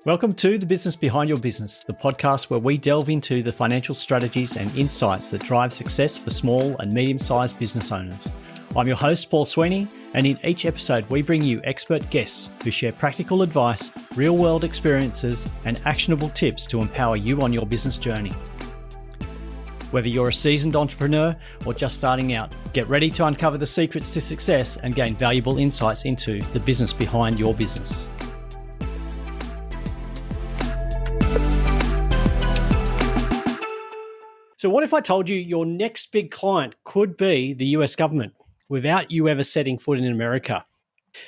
Welcome to The Business Behind Your Business, the podcast where we delve into the financial strategies and insights that drive success for small and medium-sized business owners. I'm your host, Paul Sweeney, and in each episode we bring you expert guests who share practical advice, real-world experiences, and actionable tips to empower you on your business journey. Whether you're a seasoned entrepreneur or just starting out, get ready to uncover the secrets to success and gain valuable insights into the business behind your business. So what if I told you your next big client could be the US government without you ever setting foot in America?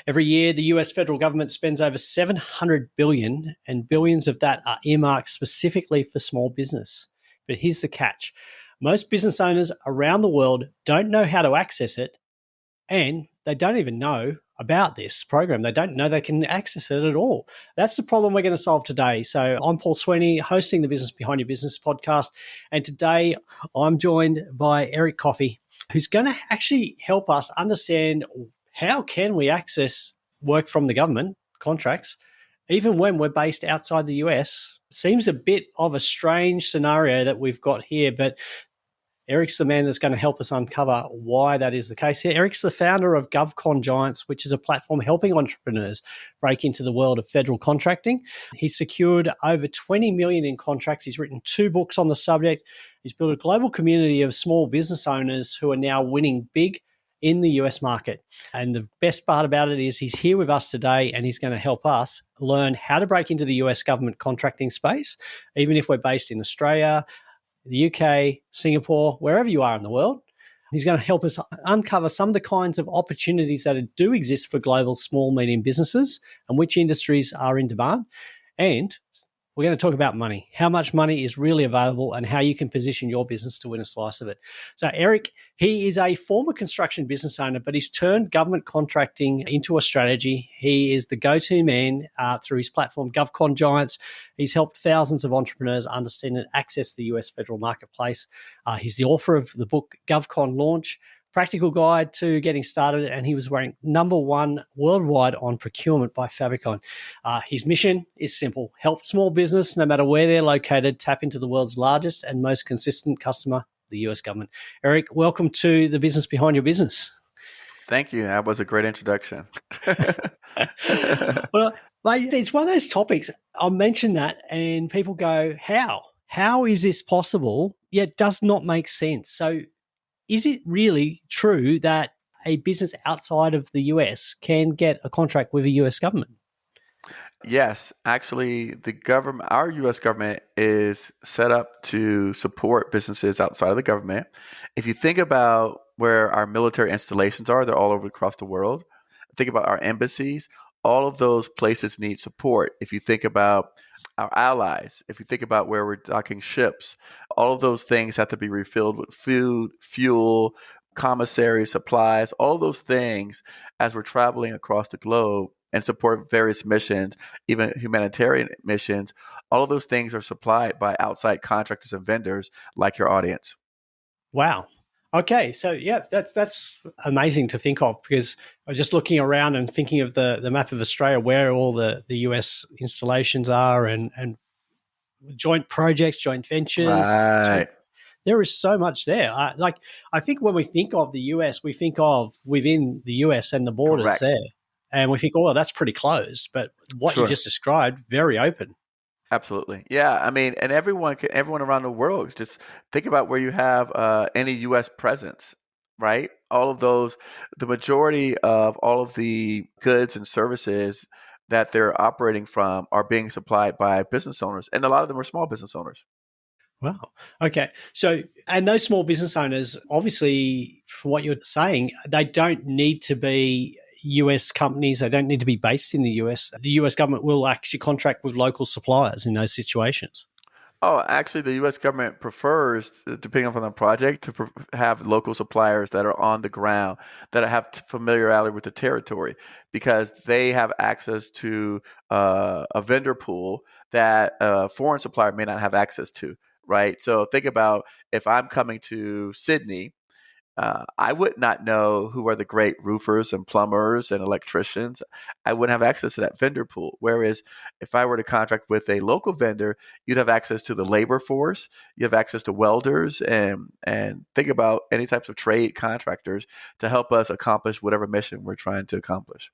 Every year, the US federal government spends over $700 billion, and billions of that are earmarked specifically for small business. But here's the catch. Most business owners around the world don't know how to access it, and they don't even know about this program. They don't know they can access it at all. That's the problem we're going to solve today. So I'm Paul Sweeney, hosting the Business Behind Your Business podcast. And today I'm joined by Eric Coffie, who's going to actually help us understand how can we access work from the government, contracts, even when we're based outside the US. It seems a bit of a strange scenario that we've got here, but Eric's the man that's going to help us uncover why that is the case here. Eric's the founder of GovCon Giants, which is a platform helping entrepreneurs break into the world of federal contracting. He's secured over 20 million in contracts. He's written 2 books on the subject. He's built a global community of small business owners who are now winning big in the US market. And the best part about it is he's here with us today and he's going to help us learn how to break into the US government contracting space, even if we're based in Australia, the UK, Singapore, wherever you are in the world. He's going to help us uncover some of the kinds of opportunities that do exist for global small, medium businesses and which industries are in demand. And we're going to talk about money, how much money is really available and how you can position your business to win a slice of it. So Eric, he is a former construction business owner, but he's turned government contracting into a strategy. He is the go-to man through his platform, GovCon Giants. He's helped thousands of entrepreneurs understand and access the US federal marketplace. He's the author of the book, GovCon Launch, Practical Guide to Getting Started, and he was ranked number 1 worldwide on procurement by Favicon. His mission is simple: help small business, no matter where they're located, tap into the world's largest and most consistent customer, the US government. Eric, welcome to the Business Behind Your Business. Thank you. That was a great introduction. Well, mate, it's one of those topics. I'll mention that and people go, how? How is this possible? Yet does not make sense. So is it really true that a business outside of the US can get a contract with the US government? Yes, actually, our U.S. government is set up to support businesses outside of the government. If you think about where our military installations are, they're all over across the world. Think about our embassies. All of those places need support. If you think about our allies, if you think about where we're docking ships, all of those things have to be refilled with food, fuel, commissary, supplies, all of those things as we're traveling across the globe and support various missions, even humanitarian missions. All of those things are supplied by outside contractors and vendors like your audience. Wow. Okay, so yeah, that's amazing to think of, because I'm just looking around and thinking of the map of Australia, where all the US installations are and joint projects, joint ventures. Right. There is so much there. I think when we think of the US, we think of within the US and the borders. Correct. There. And we think, oh, well, that's pretty closed. But what you just described, very open. Absolutely. Yeah. I mean, and everyone around the world, just think about where you have any U.S. presence, right? All of those, the majority of all of the goods and services that they're operating from are being supplied by business owners. And a lot of them are small business owners. Wow. Okay. So, and those small business owners, obviously, from what you're saying, they don't need to be US companies. They don't need to be based in the US. The US government will actually contract with local suppliers in those situations. Oh, actually, the U.S. government prefers, depending on the project, to have local suppliers that are on the ground, that have familiarity with the territory, because they have access to a vendor pool that a foreign supplier may not have access to, right? So think about, if I'm coming to Sydney I would not know who are the great roofers and plumbers and electricians. I wouldn't have access to that vendor pool. Whereas if I were to contract with a local vendor, you'd have access to the labor force, you have access to welders, and think about any types of trade contractors to help us accomplish whatever mission we're trying to accomplish.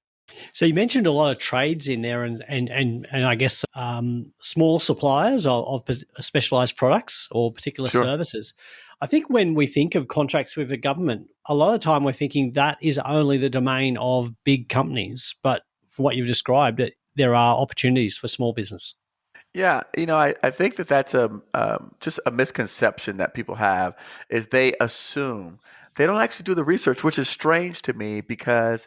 So you mentioned a lot of trades in there, and I guess small suppliers of specialized products or particular Sure. services. I think when we think of contracts with the government, a lot of the time we're thinking that is only the domain of big companies. But from what you've described, there are opportunities for small business. Yeah, I think that that's just a misconception that people have is they assume they don't actually do the research, which is strange to me because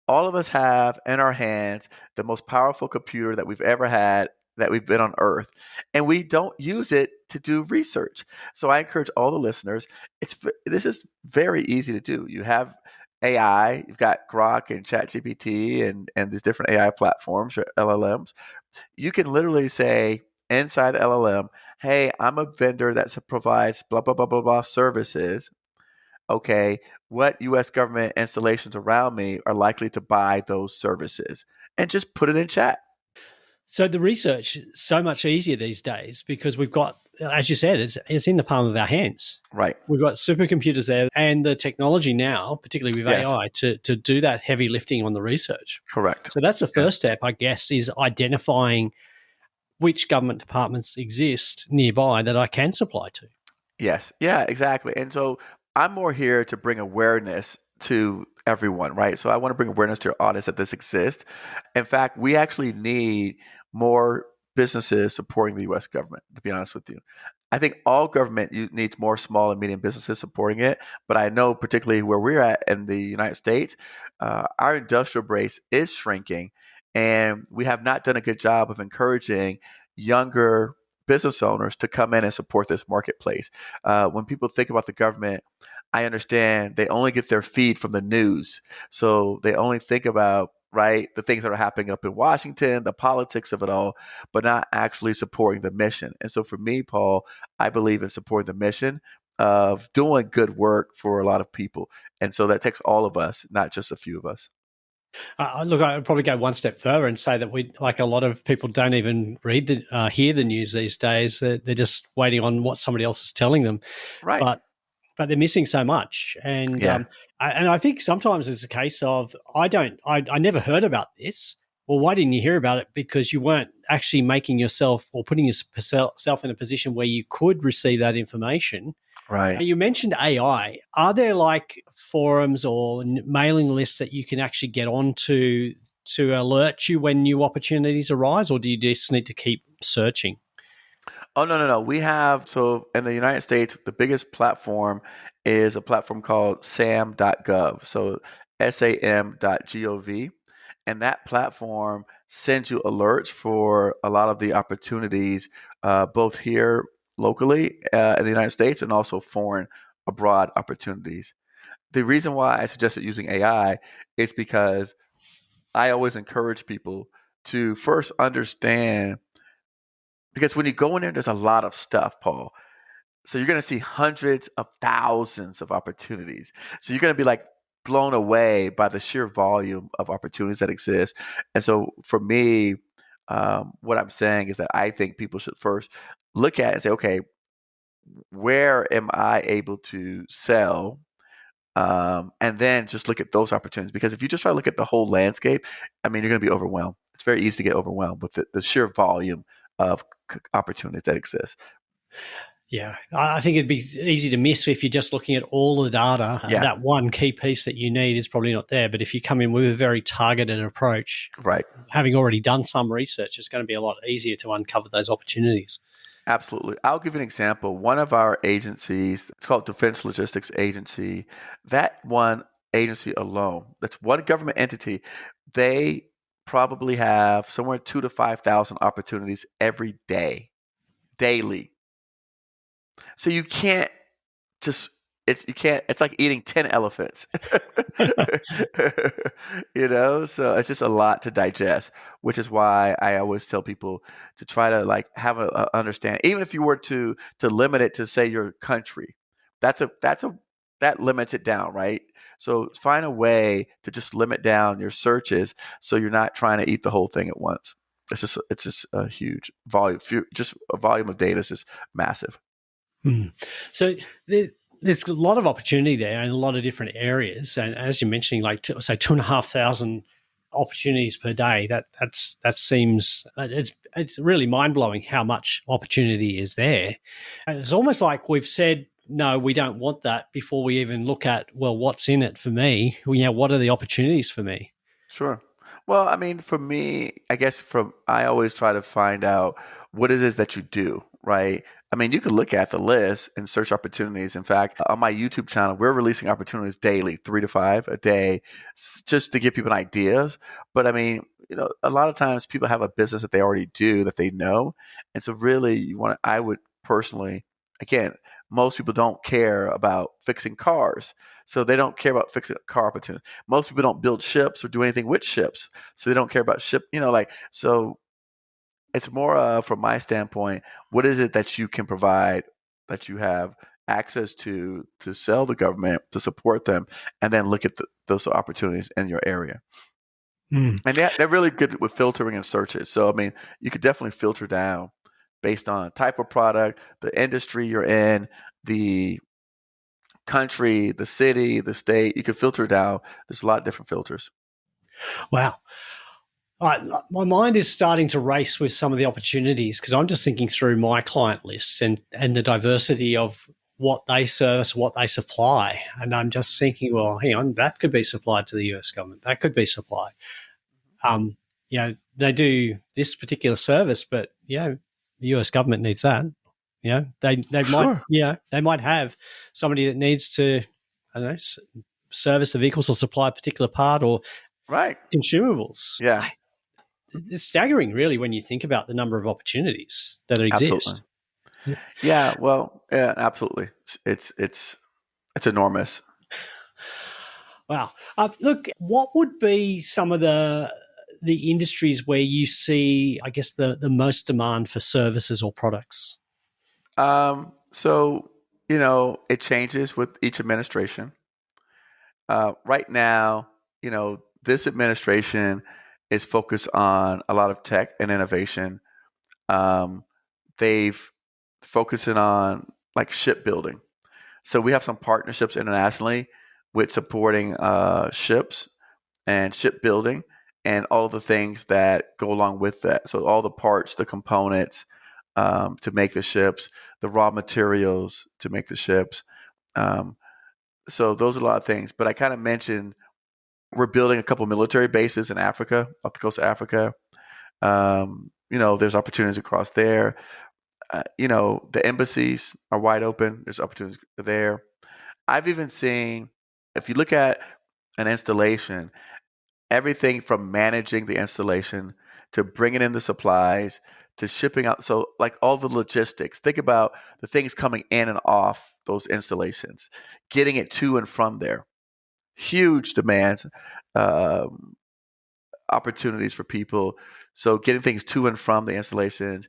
all of us have in our hands the most powerful computer that we've ever had, that we've been on earth, and we don't use it to do research. So I encourage all the listeners, this is very easy to do. You have AI, you've got Grok and ChatGPT and these different AI platforms or LLMs. You can literally say inside the LLM, hey, I'm a vendor that provides blah, blah, blah, blah, blah services. Okay, what US government installations around me are likely to buy those services? And just put it in chat. So the research is so much easier these days because we've got, as you said, it's in the palm of our hands. Right. We've got supercomputers there and the technology now, particularly with Yes. AI, to do that heavy lifting on the research. Correct. So that's the Yeah. first step, I guess, is identifying which government departments exist nearby that I can supply to. Yes. Yeah, exactly. And so I'm more here to bring awareness to everyone, right? So I want to bring awareness to your audience that this exists. In fact, we actually need more businesses supporting the US government, to be honest with you. I think all government needs more small and medium businesses supporting it. But I know, particularly where we're at in the United States, our industrial base is shrinking. And we have not done a good job of encouraging younger business owners to come in and support this marketplace. When people think about the government, I understand they only get their feed from the news. So they only think about, right, the things that are happening up in Washington, the politics of it all, but not actually supporting the mission. And so for me, Paul, I believe in supporting the mission of doing good work for a lot of people. And so that takes all of us, not just a few of us. Look, I would probably go one step further and say that we, like a lot of people, don't even hear the news these days. They're just waiting on what somebody else is telling them. Right. But they're missing so much, and Yeah. I think sometimes it's a case of I never heard about this. Well, why didn't you hear about it? Because you weren't actually making yourself or putting yourself in a position where you could receive that information. Right. You mentioned AI. Are there like forums or mailing lists that you can actually get onto to alert you when new opportunities arise, or do you just need to keep searching? Oh, no, no, no. We have, so in the United States, the biggest platform is a platform called SAM.gov. So SAM.gov. And that platform sends you alerts for a lot of the opportunities, both here locally in the United States and also foreign abroad opportunities. The reason why I suggested using AI is because I always encourage people to first understand, because when you go in there, there's a lot of stuff, Paul. So you're going to see hundreds of thousands of opportunities. So you're going to be like blown away by the sheer volume of opportunities that exist. And so for me, what I'm saying is that I think people should first look at it and say, okay, where am I able to sell? And then just look at those opportunities. Because if you just try to look at the whole landscape, I mean, you're going to be overwhelmed. It's very easy to get overwhelmed with the sheer volume of opportunities that exist. Yeah, I think it'd be easy to miss if you're just looking at all the data. Yeah, That one key piece that you need is probably not there. But if you come in with a very targeted approach, right. having already done some research, it's going to be a lot easier to uncover those opportunities. Absolutely. I'll give you an example. One of our agencies, it's called Defense Logistics Agency. That one agency alone, that's one government entity, they probably have somewhere 2 to 5,000 opportunities every day, daily. So you can't just it's like eating 10 elephants. So it's just a lot to digest, which is why I always tell people to try to like have a understand, even if you were to limit it to say your country. That's a that limits it down, right? So find a way to just limit down your searches so you're not trying to eat the whole thing at once. It's just a huge volume. Just a volume of data is just massive. Hmm. So there's a lot of opportunity there in a lot of different areas. And as you're mentioning, like say 2,500 opportunities per day, that seems it's really mind blowing how much opportunity is there. And it's almost like we've said, no, we don't want that before we even look at, well, what's in it for me? What are the opportunities for me? Sure. Well, I mean, for me, I guess I always try to find out what it is that you do, right? I mean, you can look at the list and search opportunities. In fact, on my YouTube channel, we're releasing opportunities daily, 3 to 5 a day, just to give people ideas. But I mean, a lot of times people have a business that they already do that they know. And so really I would personally, again, most people don't care about fixing cars. So they don't care about fixing car opportunities. Most people don't build ships or do anything with ships, so they don't care about ship. So it's more from my standpoint, what is it that you can provide that you have access to sell the government to support them, and then look at those opportunities in your area. Mm. And they're really good with filtering and searches. So I mean, you could definitely filter down based on type of product, the industry you're in, the country, the city, the state. You can filter down. There's a lot of different filters. Wow. My mind is starting to race with some of the opportunities because I'm just thinking through my client lists and the diversity of what they service, what they supply. And I'm just thinking, well, hang on, that could be supplied to the US government. That could be supplied. They do this particular service, but the US government needs that. Sure. They might have somebody that needs to, I don't know, service the vehicles or supply a particular part or Right. consumables. Yeah. It's staggering, really, when you think about the number of opportunities that Absolutely. exist. Yeah. Well. Yeah. Absolutely. It's enormous. Wow. Look, what would be some of the industries where you see, I guess, the most demand for services or products? So it changes with each administration. Right now, this administration is focused on a lot of tech and innovation. Um, they've focusing on like shipbuilding. So we have some partnerships internationally with supporting ships and shipbuilding and all the things that go along with that. So all the parts, the components to make the ships, the raw materials to make the ships. Um, so those are a lot of things. But I kind of mentioned we're building a couple military bases in Africa, off the coast of Africa. There's opportunities across there. The embassies are wide open. There's opportunities there. I've even seen, if you look at an installation, everything from managing the installation to bringing in the supplies to shipping out. So, like all the logistics, think about the things coming in and off those installations, getting it to and from there. Huge demands, um, opportunities for people. So, getting things to and from the installations,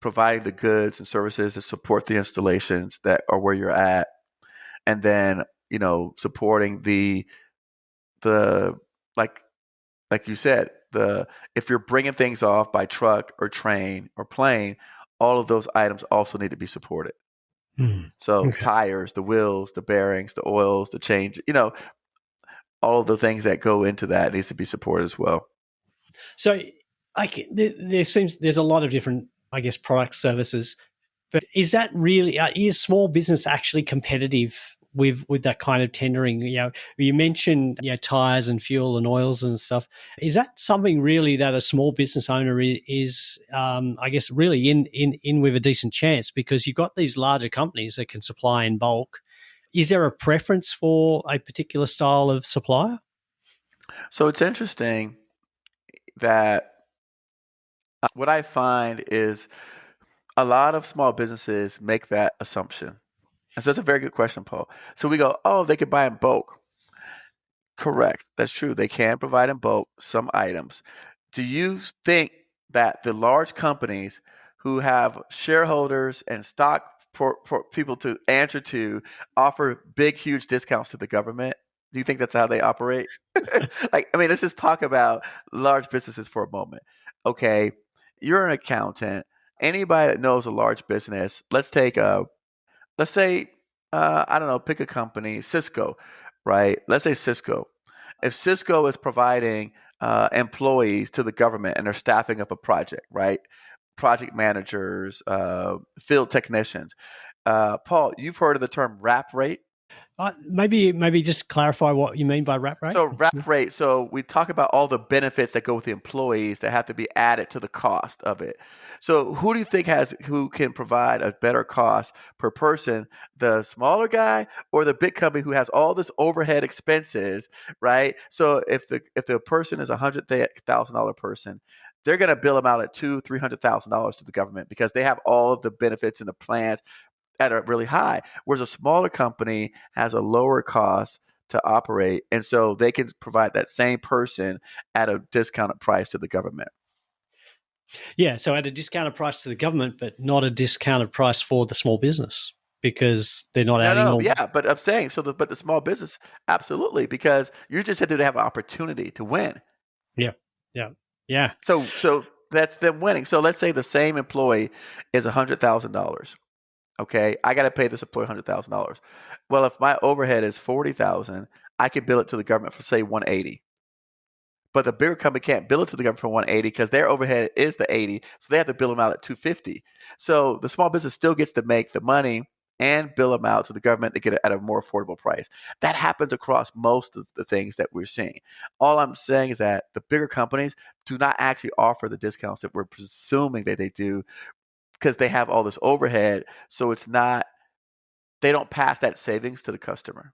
providing the goods and services that support the installations that are where you're at, and then supporting the like you said, the if you're bringing things off by truck or train or plane, all of those items also need to be supported. So Okay. tires, the wheels, the bearings, the oils, the change, all of the things that go into that needs to be supported as well. So, there's a lot of different, I guess, product services. But is that really is small business actually competitive with that kind of tendering? You mentioned tires and fuel and oils and stuff. Is that something really that a small business owner is I guess, really in with a decent chance because you've got these larger companies that can supply in bulk. Is there a preference for a particular style of supplier? So it's interesting that what I find is a lot of small businesses make that assumption. And so that's a very good question, Paul. So we go, oh, they could buy in bulk. Correct. That's true. They can provide in bulk some items. Do you think that the large companies who have shareholders and stock for people to answer to offer big, huge discounts to the government? Do you think that's how they operate? Like, I mean, let's just talk about large businesses for a moment. Okay, you're an accountant. Anybody that knows a large business, let's say, I don't know, pick a company, Cisco, right? Let's say Cisco. If Cisco is providing employees to the government and they're staffing up a project, right? Project managers, field technicians. Paul, you've heard of the term wrap rate? Maybe just clarify what you mean by wrap rate. So wrap rate. So we talk about all the benefits that go with the employees that have to be added to the cost of it. So who do you think who can provide a better cost per person? The smaller guy or the big company who has all this overhead expenses, right? So if the person is $100,000 person, they're going to bill them out at $200,000-$300,000 to the government because they have all of the benefits and the plans that are really high. Whereas a smaller company has a lower cost to operate, and so they can provide that same person at a discounted price to the government. Yeah, so at a discounted price to the government, but not a discounted price for the small business because they're not adding No, more. yeah, but I'm saying but the small business, absolutely, because you just said that they have an opportunity to win. Yeah. So that's them winning. So let's say the same employee is $100,000. Okay, I got to pay this employee $100,000. Well, if my overhead is 40,000, I can bill it to the government for say 180. But the bigger company can't bill it to the government for 180 because their overhead is the 80, so they have to bill them out at 250. So the small business still gets to make the money and bill them out to the government to get it at a more affordable price. That happens across most of the things that we're seeing. All I'm saying is that the bigger companies do not actually offer the discounts that we're presuming that they do because they have all this overhead. So they don't pass that savings to the customer.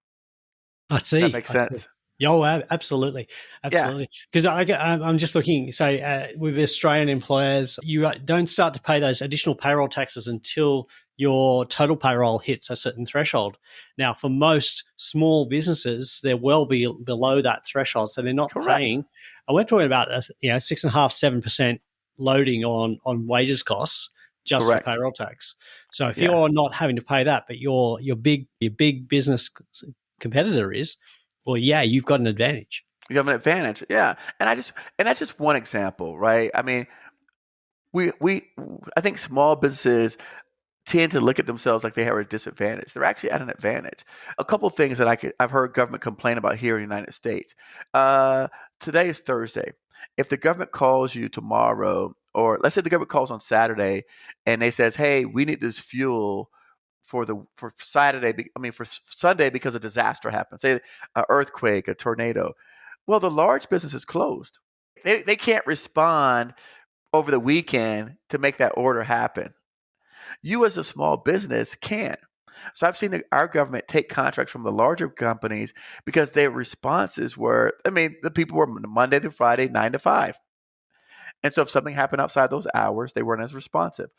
I Does that see. make sense? Oh, absolutely. Yeah, Because I'm just looking, say, with Australian employers, you don't start to pay those additional payroll taxes until your total payroll hits a certain threshold. Now, for most small businesses, they're well below that threshold, so they're not correct. paying. We're talking about 6.5%, 7% loading on wages costs just for Correct. payroll tax. So if Yeah. you're not having to pay that, but your big business competitor is, well, yeah, you've got an advantage. You have an advantage. Yeah. And that's just one example, right? I mean, I think small businesses tend to look at themselves like they have a disadvantage. They're actually at an advantage. A couple of things that I've heard government complain about here in the United States. Today is Thursday. If the government calls you tomorrow, or let's say the government calls on Saturday, and they says, "Hey, we need this fuel for Sunday because a disaster happened, say an earthquake, a tornado." Well, the large business is closed. They can't respond over the weekend to make that order happen. You as a small business can. So I've seen our government take contracts from the larger companies because their responses were, the people were Monday through Friday, 9 to 5. And so if something happened outside those hours, they weren't as responsive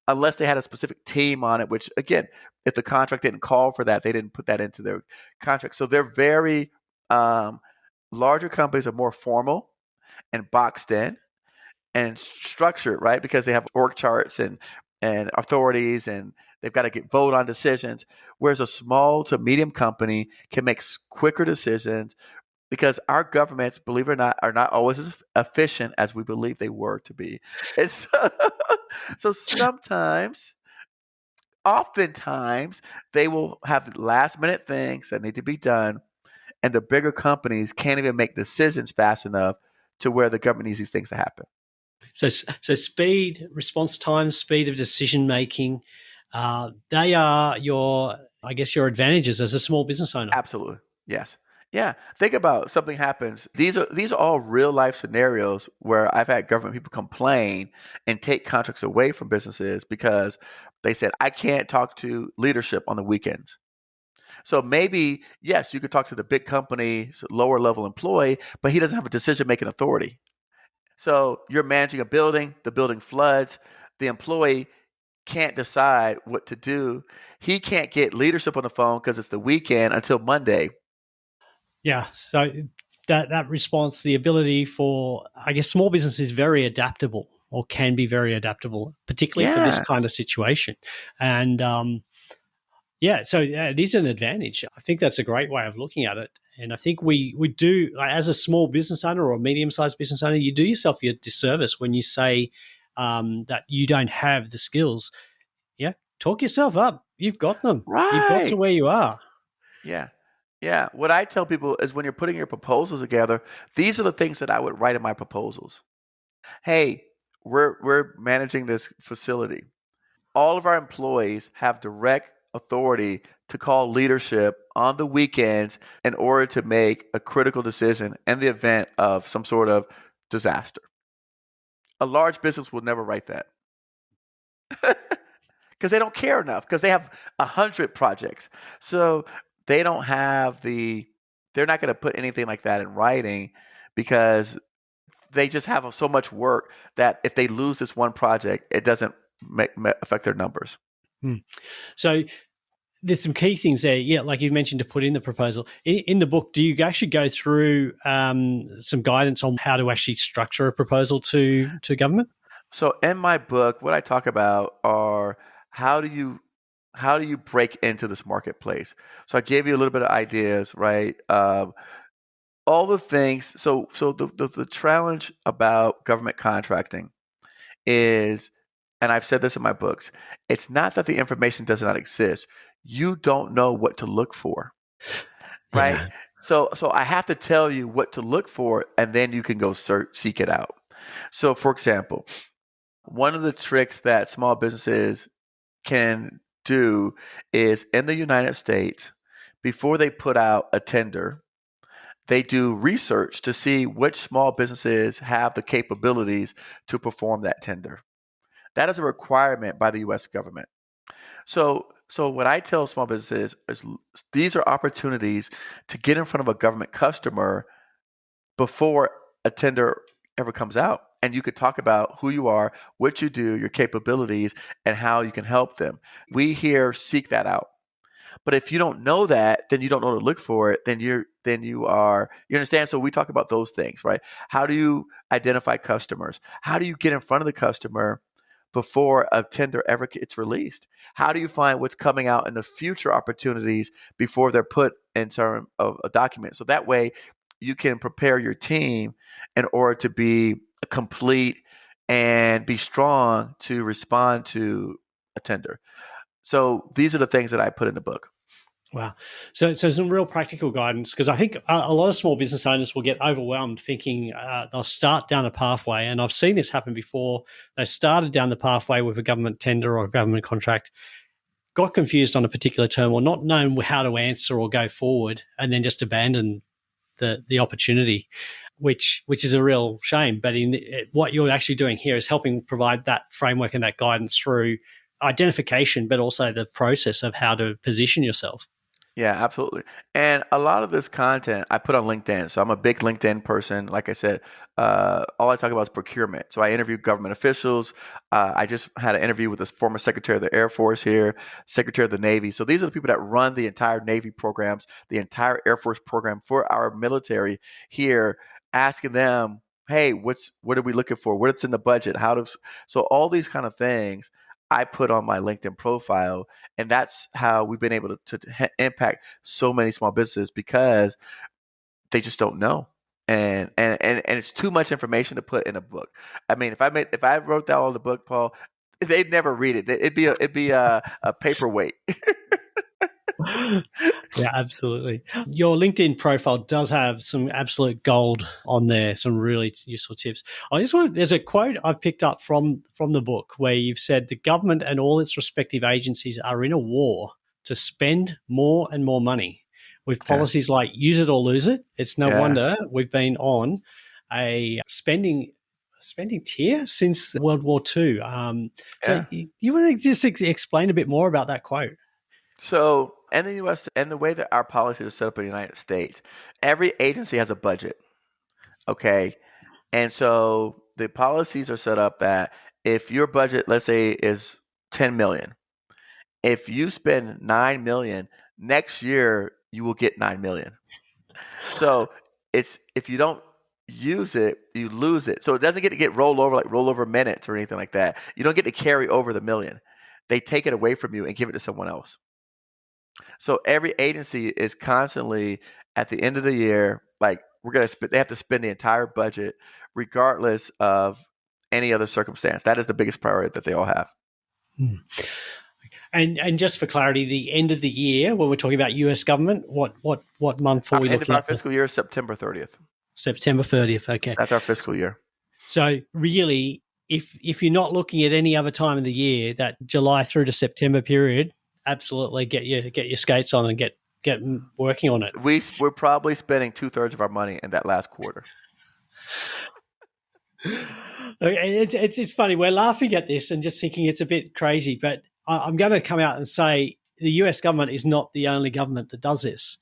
unless they had a specific team on it, which again, if the contract didn't call for that, they didn't put that into their contract. So they're very, larger companies are more formal and boxed in and structured, right? Because they have org charts and authorities, and they've got to vote on decisions. Whereas a small to medium company can make quicker decisions because our governments, believe it or not, are not always as efficient as we believe they were to be. And so oftentimes, they will have last minute things that need to be done, and the bigger companies can't even make decisions fast enough to where the government needs these things to happen. So speed, response time, speed of decision making, they are your advantages as a small business owner. Absolutely. Yes. Yeah. Think about something happens. These are all real life scenarios where I've had government people complain and take contracts away from businesses because they said, I can't talk to leadership on the weekends. So maybe, yes, you could talk to the big company's lower level employee, but he doesn't have a decision making authority. So you're managing a building, the building floods, the employee can't decide what to do. He can't get leadership on the phone because it's the weekend until Monday. Yeah. So that response, the ability for, I guess, small business is very adaptable or can be very adaptable, particularly for this Yeah. kind of situation. And Yeah, so it is an advantage. I think that's a great way of looking at it. And I think we do, like, as a small business owner or a medium-sized business owner, you do yourself a disservice when you say that you don't have the skills. Yeah, talk yourself up. You've got them. You've got to Right. where you are. Yeah. Yeah. What I tell people is when you're putting your proposals together, these are the things that I would write in my proposals. Hey, we're managing this facility. All of our employees have direct authority to call leadership on the weekends in order to make a critical decision in the event of some sort of disaster. A large business will never write that because they don't care enough because they have 100 projects. So they don't have they're not going to put anything like that in writing because they just have so much work that if they lose this one project, it doesn't affect their numbers. Hmm. So there's some key things there. Yeah, like you mentioned, to put in the proposal. In the book, do you actually go through some guidance on how to actually structure a proposal to government? So in my book, what I talk about are how do you how do you break into this marketplace? So I gave you a little bit of ideas, right? All the things. So the challenge about government contracting is, and I've said this in my books, it's not that the information does not exist. You don't know what to look for, right? Yeah. So I have to tell you what to look for, and then you can go seek it out. So, for example, one of the tricks that small businesses can do is in the United States, before they put out a tender, they do research to see which small businesses have the capabilities to perform that tender. That is a requirement by the US government. So what I tell small businesses is these are opportunities to get in front of a government customer before a tender ever comes out. And you could talk about who you are, what you do, your capabilities, and how you can help them. We here seek that out. But if you don't know that, then you don't know to look for it. You understand. So we talk about those things, right? How do you identify customers? How do you get in front of the customer before a tender ever gets released? How do you find what's coming out in the future opportunities before they're put in terms of a document? So that way you can prepare your team in order to be complete and be strong to respond to a tender. So these are the things that I put in the book. Wow. So some real practical guidance, because I think a lot of small business owners will get overwhelmed thinking they'll start down a pathway. And I've seen this happen before. They started down the pathway with a government tender or a government contract, got confused on a particular term or not known how to answer or go forward, and then just abandoned the opportunity, which is a real shame. But what you're actually doing here is helping provide that framework and that guidance through identification, but also the process of how to position yourself. Yeah, absolutely. And a lot of this content I put on LinkedIn. So I'm a big LinkedIn person. Like I said, all I talk about is procurement. So I interview government officials. I just had an interview with this former Secretary of the Air Force here, Secretary of the Navy. So these are the people that run the entire Navy programs, the entire Air Force program for our military here, asking them, hey, what are we looking for? What's in the budget? So all these kind of things I put on my LinkedIn profile, and that's how we've been able to impact so many small businesses because they just don't know. And it's too much information to put in a book. I mean, if I wrote that all in the book, Paul, they'd never read it. It'd be a paperweight. Yeah, absolutely. Your LinkedIn profile does have some absolute gold on there, some really useful tips. There's a quote I've picked up from the book where you've said the government and all its respective agencies are in a war to spend more and more money with Yeah, policies like use it or lose it. It's no yeah, wonder we've been on a spending tier since World War II. So yeah. you want to just explain a bit more about that quote? So in the U.S. and the way that our policies are set up in the United States, every agency has a budget. Okay, and so the policies are set up that if your budget, let's say, is 10 million, if you spend 9 million, next year you will get 9 million. So it's if you don't use it, you lose it. So it doesn't get rolled over like rollover minutes or anything like that. You don't get to carry over the million. They take it away from you and give it to someone else. So every agency is constantly at the end of the year, like they have to spend the entire budget regardless of any other circumstance. That is the biggest priority that they all have. Hmm. And just for clarity, the end of the year when we're talking about US government, what month are Our we end of looking our at? fiscal year is September 30th. September 30th. Okay. That's our fiscal year. So really, if you're not looking at any other time of the year, that July through to September period, absolutely get your skates on and get working on it. We're probably spending 2/3 of our money in that last quarter. It's funny. We're laughing at this and just thinking it's a bit crazy, but I'm going to come out and say the US government is not the only government that does this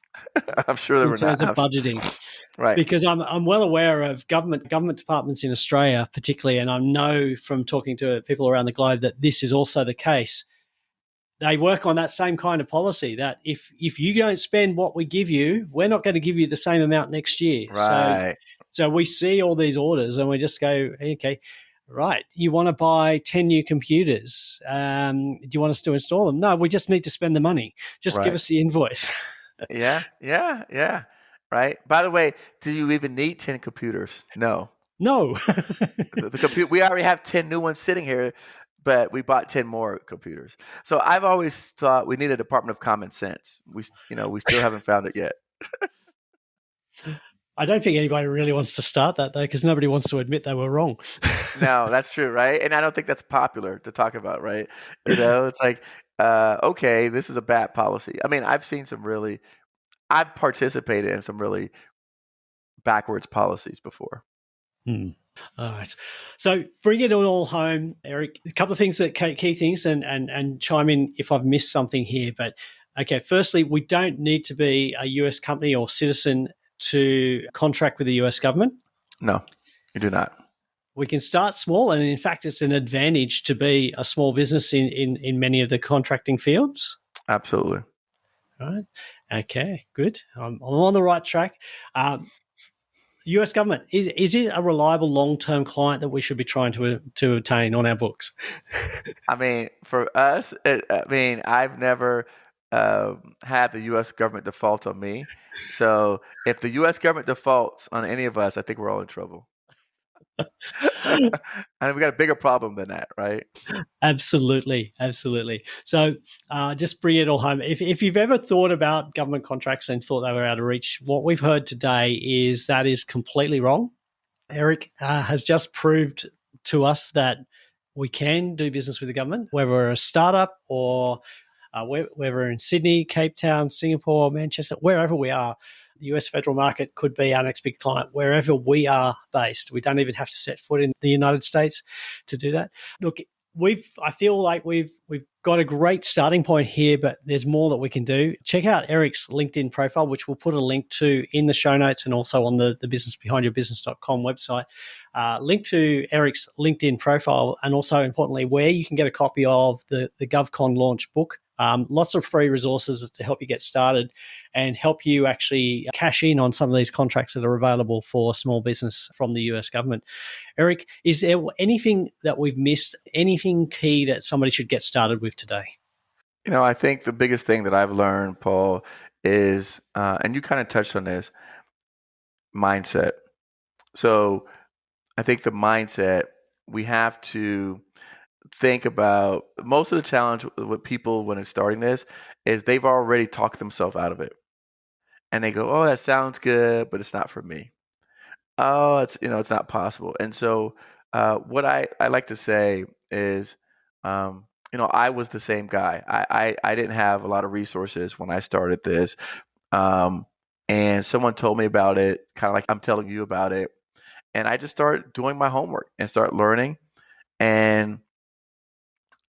I'm sure they in were terms of not. budgeting. Right. Because I'm well aware of government departments in Australia, particularly, and I know from talking to people around the globe that this is also the case. They work on that same kind of policy that if you don't spend what we give you, we're not going to give you the same amount next year. Right. So we see all these orders and we just go, okay, right, you want to buy 10 new computers. Do you want us to install them? No, we just need to spend the money. Just give Right. us the invoice. Yeah. Right. By the way, do you even need 10 computers? No. No. The computer, we already have 10 new ones sitting here, but we bought 10 more computers. So I've always thought we need a Department of Common Sense. We still haven't found it yet. I don't think anybody really wants to start that, though, because nobody wants to admit they were wrong. No, that's true, right? And I don't think that's popular to talk about, right? It's like, okay, this is a bad policy. I mean, I've participated in some really backwards policies before. All right. So bring it all home, Eric. A couple of things that key things, and chime in if I've missed something here. But okay, firstly, we don't need to be a US company or citizen to contract with the US government. No, you do not. We can start small, and in fact, it's an advantage to be a small business in many of the contracting fields. Absolutely. Right. Okay, good. I'm on the right track. US government, is it a reliable long-term client that we should be trying to obtain on our books? I mean, for us, I've never had the U.S. government default on me. So if the U.S. government defaults on any of us, I think we're all in trouble. And we got a bigger problem than that, right? Absolutely. So just bring it all home. If you've ever thought about government contracts and thought they were out of reach, what we've heard today is that is completely wrong. Eric has just proved to us that we can do business with the government, whether we're a startup or whether we're in Sydney, Cape Town, Singapore, Manchester, wherever we are. The US federal market could be our next big client wherever we are based. We don't even have to set foot in the United States to do that. Look, I feel like we've got a great starting point here, but there's more that we can do. Check out Eric's LinkedIn profile, which we'll put a link to in the show notes and also on the businessbehindyourbusiness.com website. Link to Eric's LinkedIn profile, and also importantly, where you can get a copy of the GovCon launch book. Lots of free resources to help you get started and help you actually cash in on some of these contracts that are available for small business from the US government. Eric, is there anything that we've missed, anything key that somebody should get started with today? I think the biggest thing that I've learned, Paul, is, and you kind of touched on this, mindset. So I think the mindset, we have to think about most of the challenge with people when it's starting this is they've already talked themselves out of it. And they go, oh, that sounds good, but it's not for me. Oh, it's not possible. And so what I like to say is, I was the same guy. I didn't have a lot of resources when I started this. And someone told me about it, kind of like I'm telling you about it. And I just started doing my homework and start learning and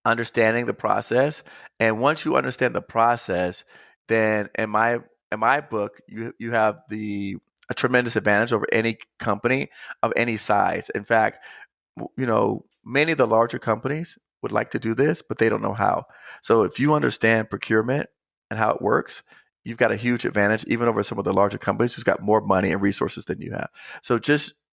understanding the process. And once you understand the process, then in my book, you have a tremendous advantage over any company of any size. In fact, many of the larger companies would like to do this, but they don't know how. So if you understand procurement and how it works, you've got a huge advantage even over some of the larger companies who's got more money and resources than you have. So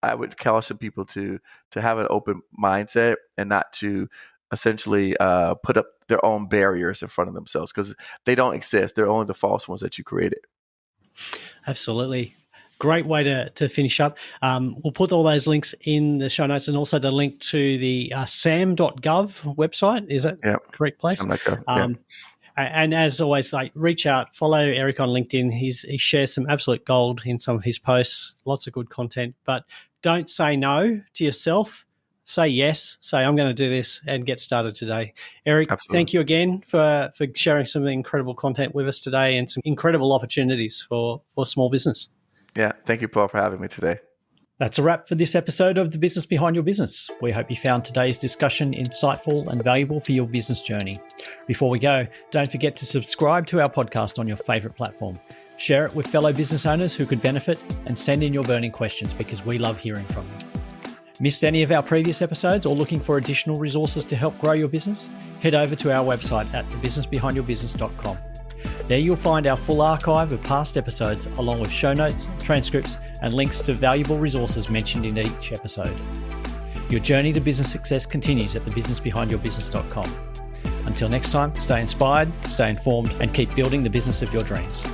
I would caution people to have an open mindset and not to essentially put up their own barriers in front of themselves because they don't exist. They're only the false ones that you created. Absolutely. Great way to finish up. We'll put all those links in the show notes and also the link to the SAM.gov website. Is that the correct place? SAM.gov. And as always, reach out, follow Eric on LinkedIn. He shares some absolute gold in some of his posts, lots of good content. But don't say no to yourself. Say yes. Say, I'm going to do this and get started today. Eric, Thank you again for sharing some incredible content with us today and some incredible opportunities for small business. Yeah. Thank you, Paul, for having me today. That's a wrap for this episode of The Business Behind Your Business. We hope you found today's discussion insightful and valuable for your business journey. Before we go, don't forget to subscribe to our podcast on your favorite platform. Share it with fellow business owners who could benefit and send in your burning questions because we love hearing from you. Missed any of our previous episodes or looking for additional resources to help grow your business? Head over to our website at thebusinessbehindyourbusiness.com. There you'll find our full archive of past episodes along with show notes, transcripts, and links to valuable resources mentioned in each episode. Your journey to business success continues at thebusinessbehindyourbusiness.com. Until next time, stay inspired, stay informed, and keep building the business of your dreams.